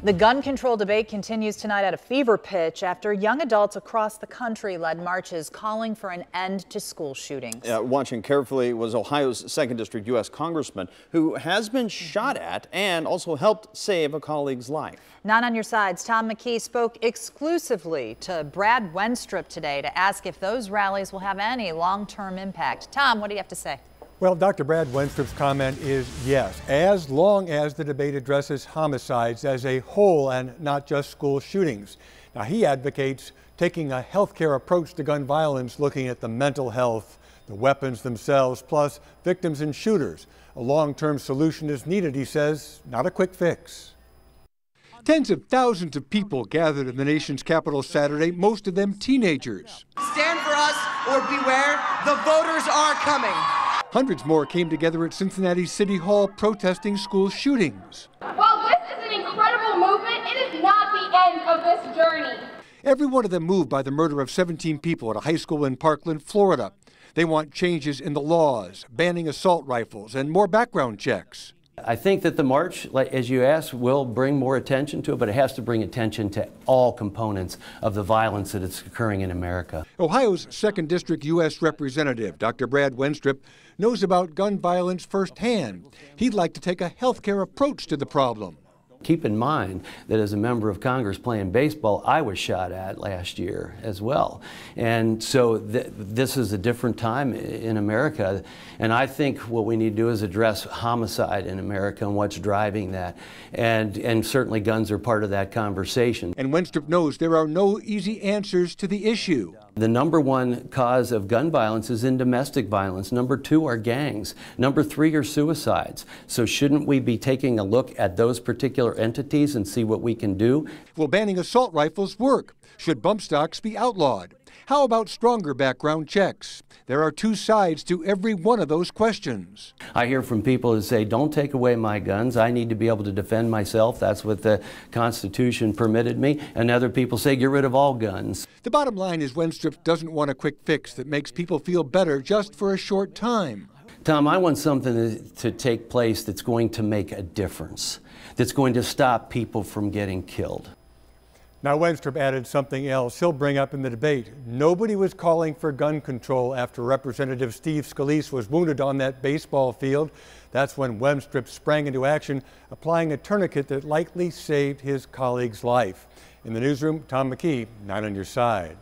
The gun control debate continues tonight at a fever pitch after young adults across the country led marches calling for an end to school shootings. Watching carefully was Ohio's 2nd District U.S. Congressman who has been shot at and also helped save a colleague's life. Not on your sides, Tom McKee spoke exclusively to Brad Wenstrup today to ask if those rallies will have any long-term impact. Tom, what do you have to say? Well, Dr. Brad Wenstrup's comment is yes, as long as the debate addresses homicides as a whole and not just school shootings. Now, he advocates taking a healthcare approach to gun violence, looking at the mental health, the weapons themselves, plus victims and shooters. A long-term solution is needed, he says, not a quick fix. Tens of thousands of people gathered in the nation's capital Saturday, most of them teenagers. Stand for us or beware, the voters are coming. Hundreds more came together at Cincinnati City Hall protesting school shootings. While this is an incredible movement, it is not the end of this journey. Every one of them moved by the murder of 17 people at a high school in Parkland, Florida. They want changes in the laws, banning assault rifles, and more background checks. I think that the march, as you asked, will bring more attention to it, but it has to bring attention to all components of the violence that is occurring in America. Ohio's 2nd District U.S. Representative, Dr. Brad Wenstrup, knows about gun violence firsthand. He'd like to take a healthcare approach to the problem. Keep in mind that as a member of Congress playing baseball, I was shot at last year as well. And so this is a different time in America. And I think what we need to do is address homicide in America and what's driving that. And certainly guns are part of that conversation. And Wenstrup knows there are no easy answers to the issue. The number one cause of gun violence is in domestic violence. Number 2 are gangs. Number 3 are suicides. So shouldn't we be taking a look at those particular entities and see what we can do? Will banning assault rifles work? Should bump stocks be outlawed? How about stronger background checks? There are two sides to every one of those questions. I hear from people who say, don't take away my guns. I need to be able to defend myself. That's what the Constitution permitted me. And other people say, get rid of all guns. The bottom line is Wenstrup doesn't want a quick fix that makes people feel better just for a short time. Tom, I want something to take place that's going to make a difference, that's going to stop people from getting killed. Now, Wenstrup added something else he'll bring up in the debate. Nobody was calling for gun control after Representative Steve Scalise was wounded on that baseball field. That's when Wenstrup sprang into action, applying a tourniquet that likely saved his colleague's life. In the newsroom, Tom McKee, 9 on your side.